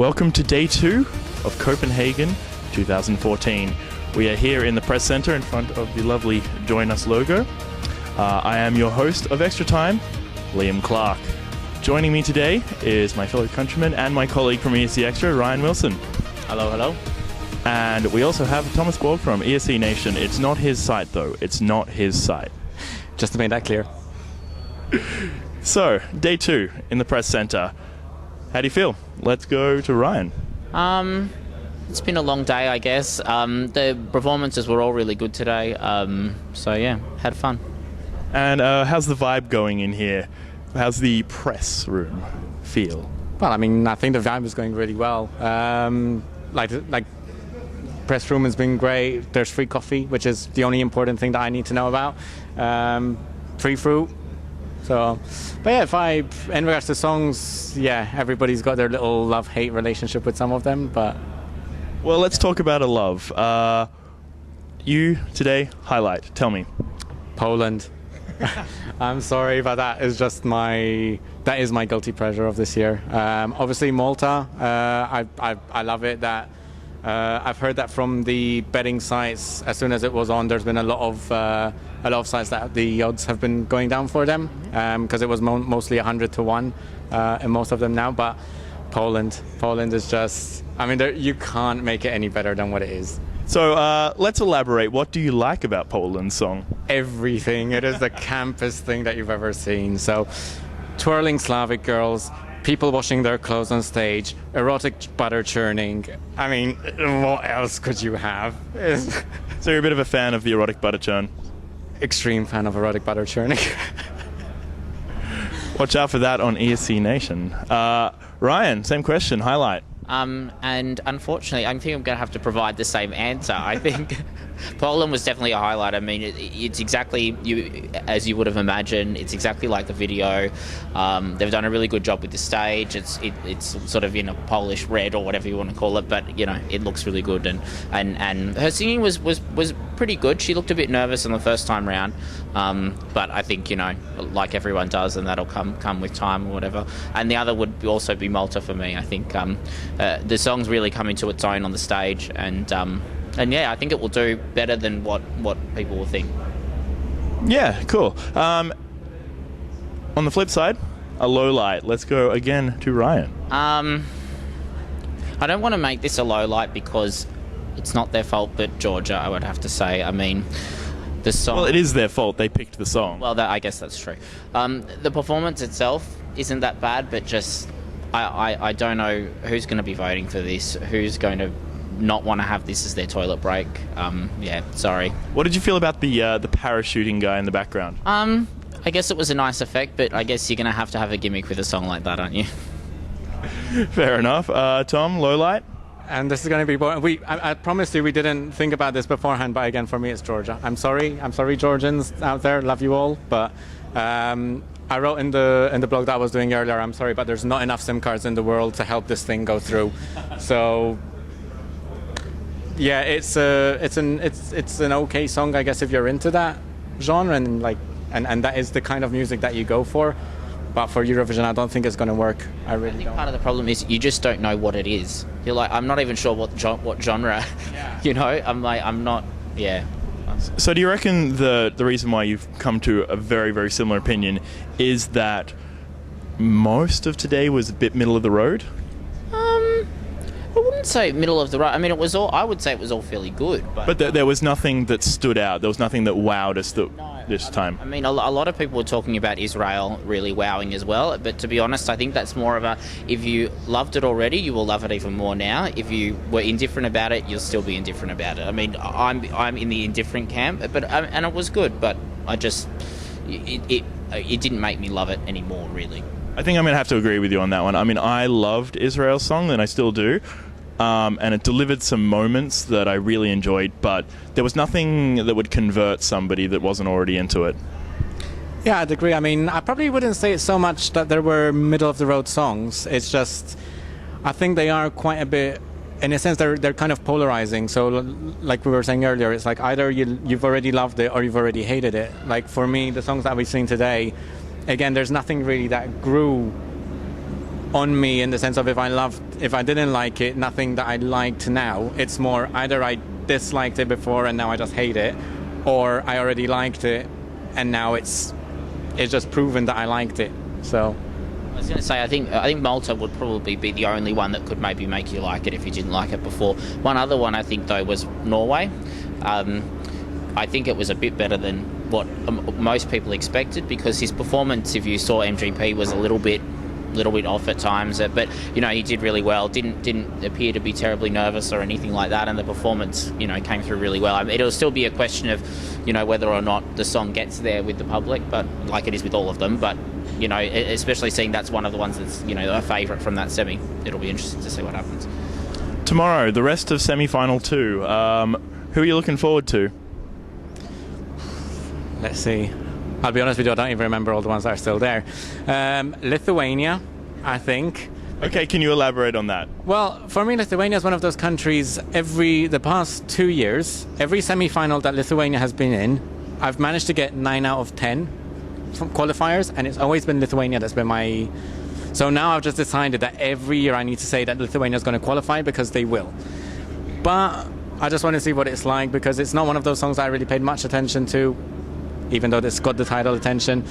Welcome to day 2 of Copenhagen 2014. We are here in the press center in front of the lovely Join Us logo. I am your host of Xtratime, Liam Clark. Joining me today is my fellow countryman and my colleague from ESCXTRA, Ryan Wilson. Hello, hello. And we also have Thomas Borg from ESC Nation. It's not his site though, it's not his site. Just to make that clear. So, day 2 in the press center. How do you feel? Let's go to Ryan. It's been a long day, I guess. The performances were all really good today. So yeah, had fun. And how's the vibe going in here? How's the press room feel? Well, I mean, I think the vibe is going really well. Like press room has been great. There's free coffee, which is the only important thing that I need to know about. Free fruit. So, but yeah, vibe. In regards to songs, yeah, everybody's got their little love-hate relationship with some of them, but... Well, let's talk about a love. You, today, highlight. Tell me. Poland. I'm sorry, but that is just my guilty pleasure of this year. Obviously, Malta. I love it. That I've heard that from the betting sites. As soon as it was on, there's been a lot of sites that the odds have been going down for them because it was mostly 100 to 1 in most of them now. But Poland is just. I mean, you can't make it any better than what it is. So let's elaborate. What do you like about Poland's song? Everything. It is the campest thing that you've ever seen. So, twirling Slavic girls, people washing their clothes on stage, erotic butter churning. I mean, what else could you have? So you're a bit of a fan of the erotic butter churn? Extreme fan of erotic butter churning. Watch out for that on ESC Nation. Ryan, same question. Highlight. And unfortunately, I think I'm going to have to provide the same answer. I think Poland was definitely a highlight. I mean, it's exactly as you would have imagined. It's exactly like the video. They've done a really good job with the stage. It's sort of in a Polish red or whatever you want to call it, but you know, it looks really good. And her singing was pretty good. She looked a bit nervous on the first time round, but I think, you know, like everyone does, and that'll come with time or whatever. And the other would also be Malta for me. I think the song's really come into its own on the stage, and yeah, I think it will do better than what people will think. Yeah, cool. On the flip side, a low light. Let's go again to Ryan. I don't want to make this a low light because it's not their fault, but Georgia, I would have to say. I mean, the song... Well, it is their fault. They picked the song. Well, I guess that's true. The performance itself isn't that bad, but just... I don't know who's going to be voting for this, who's going to not want to have this as their toilet break. Yeah, sorry. What did you feel about the parachuting guy in the background? I guess it was a nice effect, but I guess you're going to have a gimmick with a song like that, aren't you? Fair enough. Tom, low light? And this is going to be boring. I promised you we didn't think about this beforehand, but again, for me, it's Georgia. I'm sorry, Georgians out there, love you all, but I wrote in the blog that I was doing earlier, I'm sorry, but there's not enough SIM cards in the world to help this thing go through. So yeah, it's an okay song, I guess, if you're into that genre and that is the kind of music that you go for. But for Eurovision, I don't think it's going to work. I think part of the problem is you just don't know what it is. You're like, I'm not even sure what genre. Yeah. You know, I'm not. Yeah. So do you reckon the reason why you've come to a very, very similar opinion is that most of today was a bit middle of the road? I wouldn't say middle of the road. I mean, I would say it was all fairly good. But there was nothing that stood out. There was nothing that wowed us this time. I mean, a lot of people were talking about Israel really wowing as well. But to be honest, I think that's more of if you loved it already, you will love it even more now. If you were indifferent about it, you'll still be indifferent about it. I mean, I'm in the indifferent camp, and it was good. But it didn't make me love it anymore, really. I think I'm going to have to agree with you on that one. I mean, I loved Israel's song, and I still do. And it delivered some moments that I really enjoyed, but there was nothing that would convert somebody that wasn't already into it. Yeah, I'd agree. I mean, I probably wouldn't say it so much that there were middle-of-the-road songs. It's just, I think they are quite a bit, in a sense, they're kind of polarizing. So, like we were saying earlier, it's like either you've already loved it or you've already hated it. Like, for me, the songs that we've seen today, again, there's nothing really that grew on me in the sense of if I didn't like it, nothing that I liked now. It's more either I disliked it before and now I just hate it, or I already liked it and now it's just proven that I liked it. So I was going to say, I think Malta would probably be the only one that could maybe make you like it if you didn't like it before. One other one I think though was Norway. I think it was a bit better than what most people expected, because his performance, if you saw MGP, was a little bit off at times, but you know, he did really well. Didn't appear to be terribly nervous or anything like that, and the performance, you know, came through really well. I mean, it'll still be a question of, you know, whether or not the song gets there with the public, but like it is with all of them. But you know, especially seeing that's one of the ones that's, you know, a favourite from that semi, it'll be interesting to see what happens Tomorrow, the rest of semi-final 2. Who are you looking forward to? let's see. I'll be honest with you, I don't even remember all the ones that are still there. Lithuania, I think. Okay, can you elaborate on that? Well, for me, Lithuania is one of those countries, the past 2 years, every semi-final that Lithuania has been in, I've managed to get 9 out of 10 from qualifiers, and it's always been Lithuania that's been my... So now I've just decided that every year I need to say that Lithuania is going to qualify, because they will. But I just want to see what it's like, because it's not one of those songs I really paid much attention to, even though it's got the title attention.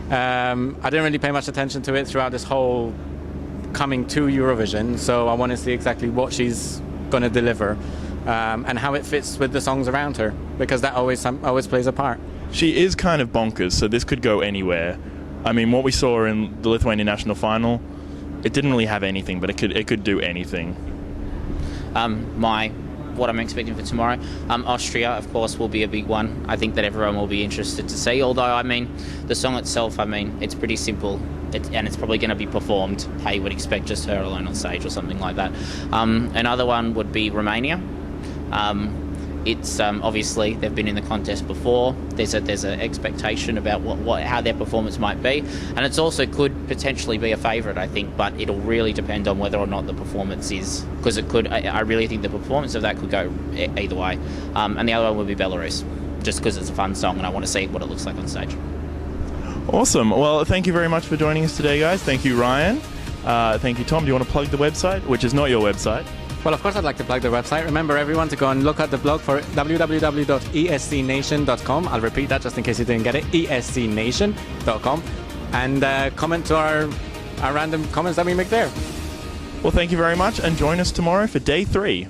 I didn't really pay much attention to it throughout this whole coming to Eurovision, so I want to see exactly what she's going to deliver, and how it fits with the songs around her, because that always plays a part. She is kind of bonkers, so this could go anywhere. I mean, what we saw in the Lithuanian national final, it didn't really have anything, but it could do anything. What I'm expecting for tomorrow, Austria, of course, will be a big one. I think that everyone will be interested to see, although, I mean, the song itself, I mean, it's pretty simple, and it's probably going to be performed how you would expect, just her alone on stage or something like that. Another one would be Romania. It's obviously they've been in the contest before. There's an expectation about how their performance might be, and it's also could potentially be a favourite, I think. But it'll really depend on whether or not the performance is, because it could. I really think the performance of that could go either way. And the other one would be Belarus, just because it's a fun song and I want to see what it looks like on stage. Awesome. Well, thank you very much for joining us today, guys. Thank you, Ryan. Thank you, Tom. Do you want to plug the website, which is not your website? Well, of course, I'd like to plug the website. Remember, everyone, to go and look at the blog for www.escnation.com. I'll repeat that just in case you didn't get it, escnation.com. And comment to our random comments that we make there. Well, thank you very much, and join us tomorrow for day 3.